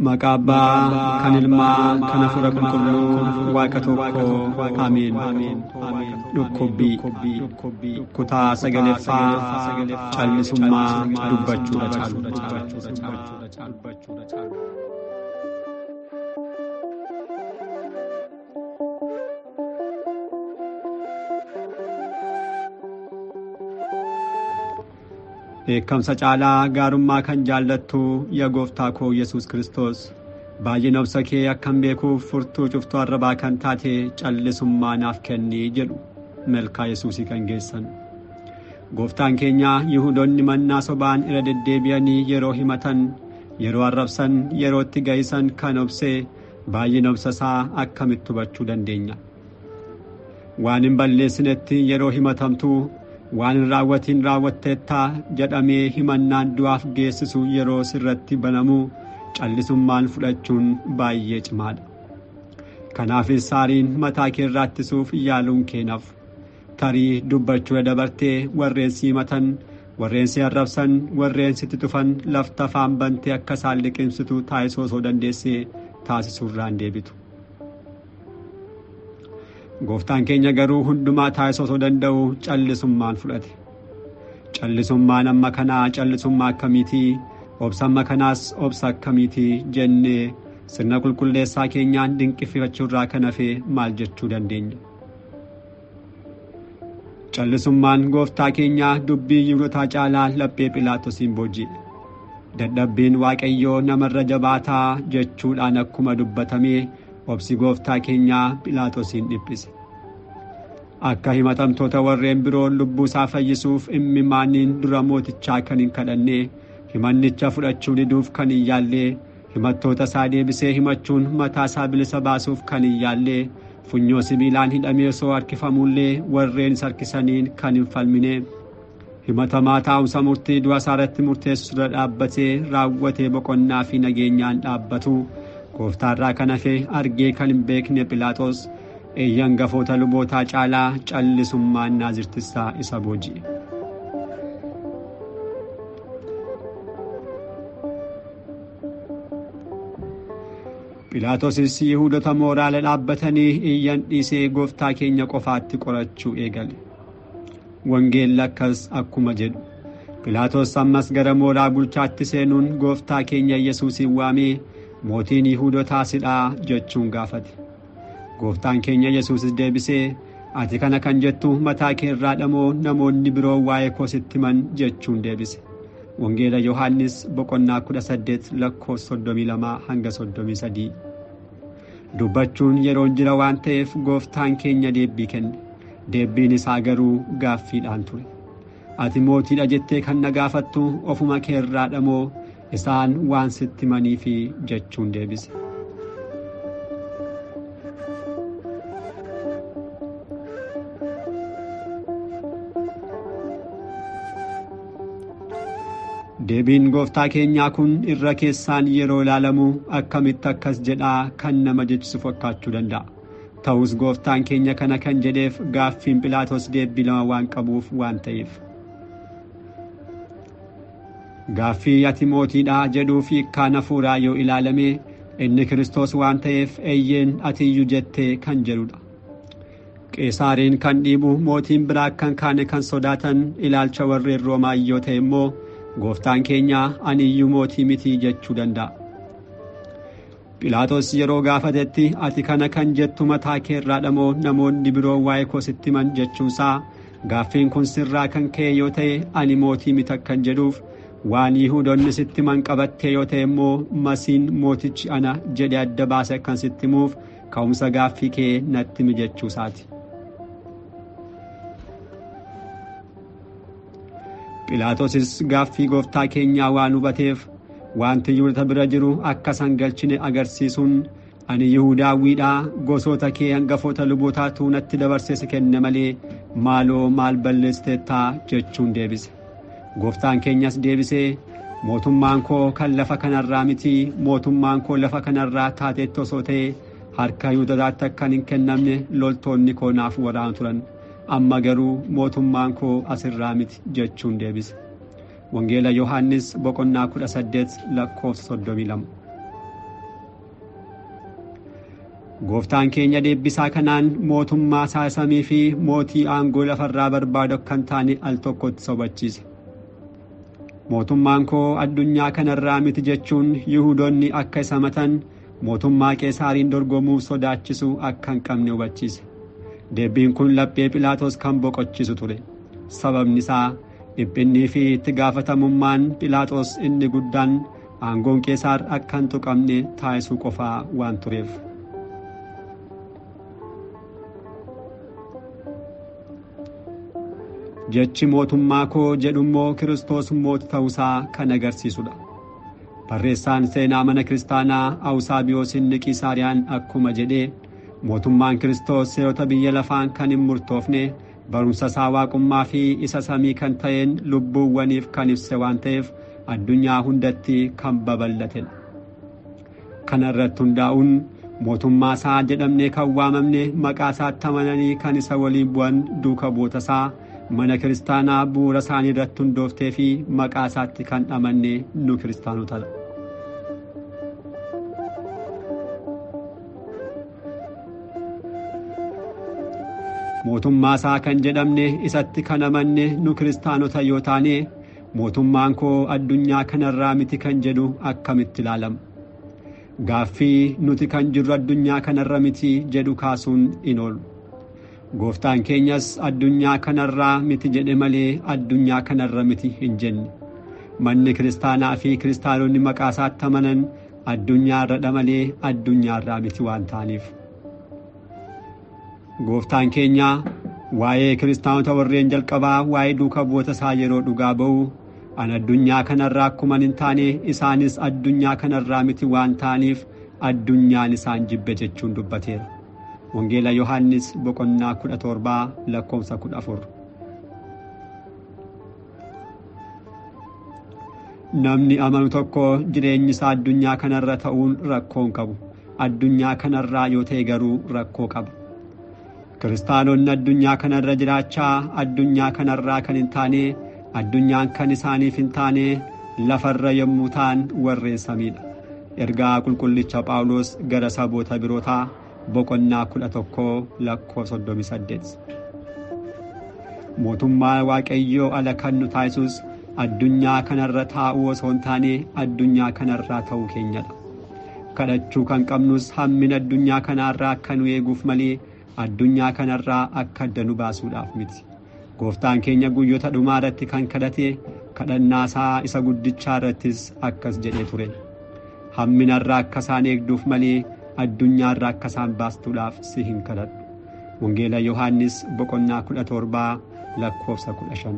Maqaa Abbaa kan Ilmaa kan Hafuura Qulqulluu Waaqa tokkoo Ameen. Dhukkubbii kutaa sagaleeffaa callisummaa dubbachuudha caalu. Beekamsa caalaa gaarummaa kan jaallattu yaa gooftaa koo Yesuus Kiristoos baay'ina obsa kee akkan beekuuf furtuu cuftuu arrabaa kan taate callisummaa naaf kenni jedhu malkaa Yesuusii kan geessan. Gooftaan keenya Yihuudoonni mannaa sobaan irra deddeebi'anii yeroo himatan, yeroo arrabsan, yerootti ga'isan kan obsee baay'ina obsasaa akkamitti hubachuu dandeenya? Waan hin balleessinetti yeroo himatamtu waan hin raawwatiin raawwatteettaa jedhamee himannaan du'aaf geessisu yeroo sirratti banamu callisummaan fudhachuun baay'ee cimaadha. Kanaafis saariin mataa kee irraa ittisuuf yaaluun keenaaf tarii dubbachuu dabartee warreen si himatan, warreen si arrabsan, warreen sitti tufan lafta afaan bantee akka isaan liqimsitu taasisuu osoo dandeessee taasisuurraan deebitu. Gooftaan keenya garuu hundumaa taasisuu osoo danda'u callisummaan fudhate. Callisummaan amma kanaa callisummaa akkamiitii? Obsa amma kanaas obsa akkamiitii jennee sirna qulqulleessaa keenyaan dinqifachuurraa kan hafe maal jechuu dandeenya? Callisummaan gooftaa keenyaa dubbii Yihuudootaa caalaa laphee Philaatoosiin booji'e. Dadhabbiin Waaqayyoo namarra jabaataa jechuudhaan akkuma dubbatamee obsi gooftaa keenyaa Philaatoosiin dhiphise. Akka himatamtoota warreen biroon lubbuu isaa fayyisuuf imimmaaniin dura mootichaa kan hin kadhanne, himannicha fudhachuu diduuf kan hin yaallee, himattoota isaa deebisee himachuun mataa isaa bilisa baasuuf kan hin yaallee, funyoo sibiilaan hidhamee osoo harkifamullee warreen isa harkisaniin kan hin falmine, himatamaa taa'umsa murtii du'a isaa irratti murteessu dura dhaabbatee raawwatee boqonnaa fi nageenyaan dhaabbatu. Gooftaarraa kan hafe argee kan hin beekne Phiilaaxoos hangafoota lubootaa caalaa callisummaan naazirtisaa isa booji'e. Phiilaaxoosis Yihuudoota mooraala dhaabbatanii iyyan dhiisee gooftaa keenya qofaatti qorachuu eegale. Wangeelli akkas akkuma jedhu. Phiilaaxoos ammas gara mooraa bulchaatti seenuun gooftaa keenya Yesuusin waamee mootiin Yihuudootaa sidhaa jechuun gaafate. Gooftaan keenya Yesuusis deebisee ati kana kan jettu mataa kee irraa moo namoonni biroo waa'ee koo sitti himan jechuun deebise. Wangeela Yohaannis boqonnaa 18 lakkoofsa 32-33. Dubbachuun yeroon jira waan ta'eef gooftaan keenya deebbii kenne. Deebbiin isaa garuu gaaffiidhaan ture. Ati mootiidha jettee kan na gaafattu ofuma kee irraa moo isaan waan sitti himaniifi jechuun deebise. Deebiin gooftaa keenyaa kun irra keessaan yeroo ilaalamu akkamitti akkas jedhaa kan nama jechisu fakkaachuu danda'a. Ta'us gooftaan keenya kana kan jedheef gaaffiin Phiilaaxoos deebbii lama waan qabuuf waan ta'eef. Gaaffii ati mootiidhaa jedhuu fi kaan hafuuraa yoo ilaalame inni Kiristoos waan ta'eef eeyyeen ati iyyuu jettee kan jedhudha. Qeesaariin kan dhiibu mootiin biraa akkan kaane kan sodaatan ilaalcha warreen Roomaa yoo ta'e immoo gooftaan keenya ani iyyuu mootii mitii jechuu danda'a. Phiilaaxoos yeroo gaafatetti ati kana kan jettu mataa kee irraa moo namoonni biroo waa'ee koo sitti himan jechuunsaa gaaffiin kun sirraa kan ka'e yoo ta'e ani mootii miti kan jedhuuf waan Yihuudoonni sitti himan qabattee yoo ta'e immoo masiin mootichi ana jedhe adda baase kan sitti himuuf ka'umsa gaaffii kee natti himi jechuusaati. Phiilaaxoosis gaaffii gooftaa keenyaa waan hubateef wanti Yihuudoota bira jiru akka isaan galchine agarsiisuun ani Yihuudaawwiidhaa gosoota kee hangafoota lubootaatu natti dabarsee si kenne malee maaloo maal balleessiteettaa jechuun deebise. Gooftaan keenyas deebisee mootummaan koo kan lafa kanarraa miti, mootummaan koo lafa kanarraa taateetti osoo ta'e harka Yihuudootaatti akkan hin kennamne loltoonni koo naaf waraanu turan. Amma garuu mootummaan koo asirraa miti jechuun deebise. Wangeela Yohaannis boqonnaa 18 lakkoofsa 32. Gooftaan keenya deebisaa kanaan mootummaa isaa samii fi mootii aangoo lafarraa barbaadu kan taane al tokkotti sobachiise. Mootummaan koo addunyaa kanarraa miti jechuun Yihuudoonni akka isa matan mootummaa Qeesaariin dorgomuuf sodaachisu akka hin qabne hubachiise. Deebiin kun laphee Philaaxoos kan boqochiisu ture. Sababni isaa dhiphinnii fi itti gaafatamummaan Philaaxoos inni guddaan aangoon Qeesaar akka hin tuqamne taasisuu qofaa waan tureef. Jechi mootummaa koo jedhu immoo Kiristoos mootii ta'uusaa kan agarsiisudha. Barreessaan seenaa mana kiristaanaa Awusaabiyoos inni Qiisaariyaan akkuma jedhee mootummaan Kiristoos seerota biyya lafaan kan hin murtoofne barumsa isaa waaqummaa fi isa samii kan ta'een lubbuuwwaniif kan ibse waan ta'eef addunyaa hundatti kan babal'atedha. Kana irratti hundaa'uun mootummaa isaa jedhamnee kan waamamne maqaa isaatti amananii kan isa waliin bu'an duuka bu'oota isaa mana kiristaanaa bu'uura isaanii irratti hundooftee fi maqaa isaatti kan amanne nu kiristaanotadha. Mootummaa isaa kan jedhamne isatti kan amanne nu kiristaanota yoo taane mootummaan koo addunyaa kanarraa miti kan jedhu akkamitti ilaalama? Gaaffii nuti kan jirru addunyaa kanarra miti jedhu kaasuun hin oolu. Gooftaan keenyas addunyaa kanarraa miti jedhe malee addunyaa kanarra miti hin jenne. Manni kiristaanaa fi kiristaanonni maqaa isaatti amanan addunyaarradha malee addunyaarraa miti waan ta'aniif. Gooftaan keenya waa'ee kiristaanota warreen jalqabaa waa'ee duuka bu'oota isaa yeroo dhugaa ba'u an addunyaa kanarraa akkuma hin taane isaanis addunyaa kanarraa miti waan ta'aniif addunyaan isaan jibbe jechuun dubbateera. Wangeela Yohaannis boqonnaa 17 lakkoofsa 14. Namni amanu tokko jireenyi isaa addunyaa kanarra ta'uun rakkoo hin qabu. Addunyaa kanarraa yoo ta'e garuu rakkoo qaba. Kiristaanonni addunyaa kanarra jiraachaa addunyaa kanarraa kan hin taane addunyaan kan isaaniif hin taane lafarra yommuu ta'an warreen samiidha. Ergaa qulqullicha Phaawulos gara saboota birootaa boqonnaa 11 lakkoofsa 38. Mootummaa Waaqayyoo ala kan nu taasisus addunyaa kanarra taa'uu osoo hin taane addunyaa kanarraa ta'uu keenyadha. Kadhachuu kan qabnus hammina addunyaa kanarraa akka nu eeguuf malee addunyaa kanarraa akka adda nu baasuudhaaf miti. Gooftaan keenya guyyoota dhumaa irratti kan kadhate kadhannaa isaa isa guddichaa irrattis akkas jedhee ture. Hamminarraa akka isaan eegduuf malee addunyaarraa akka isaan baastuudhaaf si hin kadhadhu. Wangeela Yohaannis boqonnaa 17 lakkoofsa 15.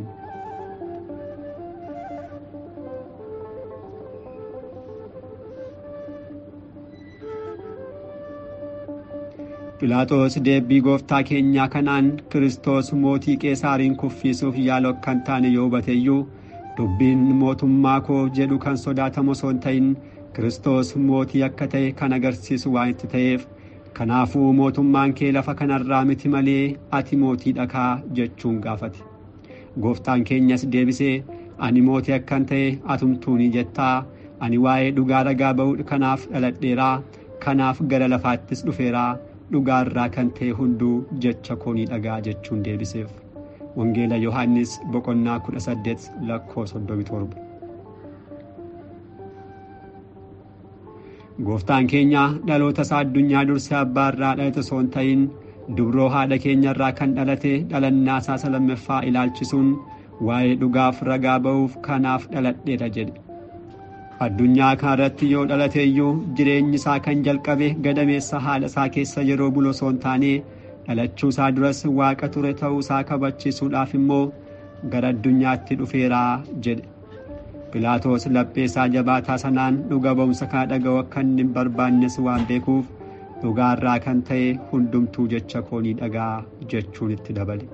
Philaaxoos deebii gooftaa keenyaa kanaan Kiristoos mootii Qeesaariin kuffisuuf yaaluu akka hin taane yoo hubate iyyuu dubbiin mootummaa koo jedhu kan sodaatamu osoo hin ta'in Kiristoos mootii akka ta'e kan agarsiisu waan itti ta'eef kanaafuu mootummaan kee lafa kanarraa miti malee ati mootiidha jechuun gaafate. Gooftaan keenyas deebisee ani mootii akkan ta'e atumtuunii jettaa ani waa'ee dhugaa ragaa ba'uu kanaaf dhaladheeraa kanaaf gara lafaattis dhufeeraa dhugaarraa kan ta'e hunduu jecha koonii dhagaa jechuun deebiseef. Wangeela Yohaannis boqonnaa 18 lakkoofsa 37. Gooftaan keenya dhaloota isaa addunyaa dursee abbaarraa dhalate osoo hin ta'in dubroo haadha keenyarraa kan dhalate dhalannaa isaa lammaffaa ilaalchisuun waa'ee dhugaaf ragaa ba'uuf kanaaf dhaladheera jedhe. Addunyaa kanarratti yoo dhalate iyyuu jireenyi isaa kan jalqabe gadameessa haadha isaa keessa yeroo bulu osoo hin taane dhalachuu isaa duras waaqa ture ta'uu isaa kabachiisuudhaaf immoo gara addunyaatti dhufeeraa jedhe. Philaaxoos laphee isaa jabaataa sanaan dhuga ba'umsa kana dhaga'uu akka inni hin barbaannes waan beekuuf dhugaarraa kan ta'e hundumtuu jecha koonii dhagaa jechuun itti dabale.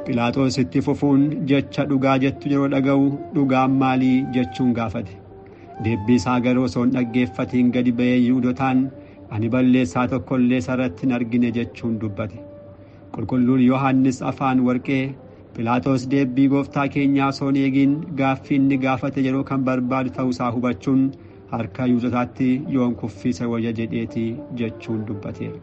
Philaaxoos itti fufuun jecha dhugaa jettu yeroo dhaga'u dhugaan maalii jechuun gaafate. Deebii isaa garuu osoo hin dhaggeeffatiin gadi ba'ee Yihuudootaan ani balleessaa tokkollee isarratti hin argine jechuun dubbate. Qulqulluun Yohaannis afaan warqee Philaaxoos deebii gooftaa keenyaa osoo hin eegin gaaffii inni gaafate yeroo kan barbaadu ta'uusaa hubachuun harka Yihuudootaatti yoon kuffise wayya jedheeti jechuun dubbateera.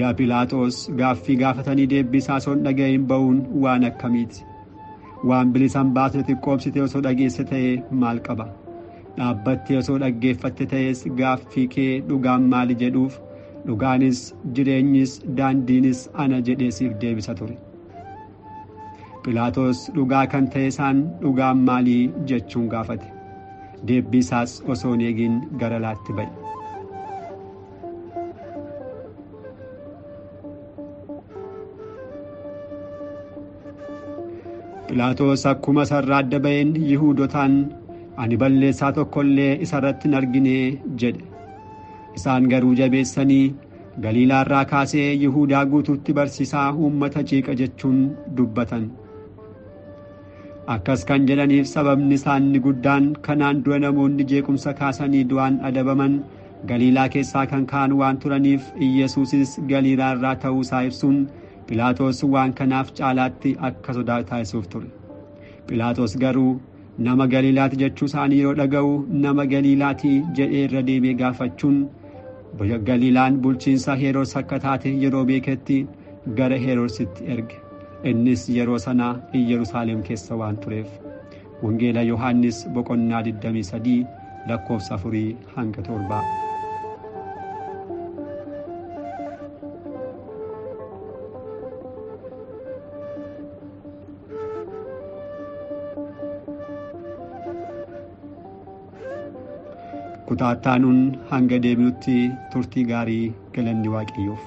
Yaa Philaaxoos gaaffii gaafatanii deebii isaa osoo hin dhaga'in ba'uun waan akkamiiti? Waan bilisan baasne xiqqoobsite osoo dhageesse ta'e maal qaba? Dhaabbattee osoo dhaggeeffatte ta'es gaaffii kee dhugaan maali jedhuuf dhugaanis jireenyis daandiinis ana jedhee siif deebisa ture. Philaaxoos dhugaa kan ta'e isaan dhugaan maalii jechuun gaafate. Deebii isaas osoo hin eegin gara laatti ba'e. Philaaxoos akkuma sarraa adda ba'een Yihuudootaan ani balleessaa tokkollee isarratti hin argine jedhe. Isaan garuu jabeessanii Galiilaarraa kaasee Yihuudaa guutuutti barsiisaa uummata ciiqa jechuun dubbatan. Akkas kan jedhaniif sababni isaanii guddaan kanaan dura namoonni jeequmsa kaasanii du'aan adabaman Galiilaa keessaa kan ka'an waan turaniif Iyyasuusis Galiilaarraa ta'uusaa ibsuun Philaaxoos waan kanaaf caalaatti akka sodaa taasisuuf ture. Philaaxoos garuu nama Galiilaati jechuu isaanii yeroo dhaga'u nama Galiilaati jedhee irra deebi'ee gaafachuun Galiilaan bulchiinsa Heroos akka taate yeroo beeketti gara Heroositti erge. Innis yeroo sana Yerusaalem keessa waan tureef. Wangeela Yohaannis boqonnaa 23 lakkoofsa 4-7. Kutaattaanuun hanga deebinutti turtii gaarii galanni Waaqayyoof.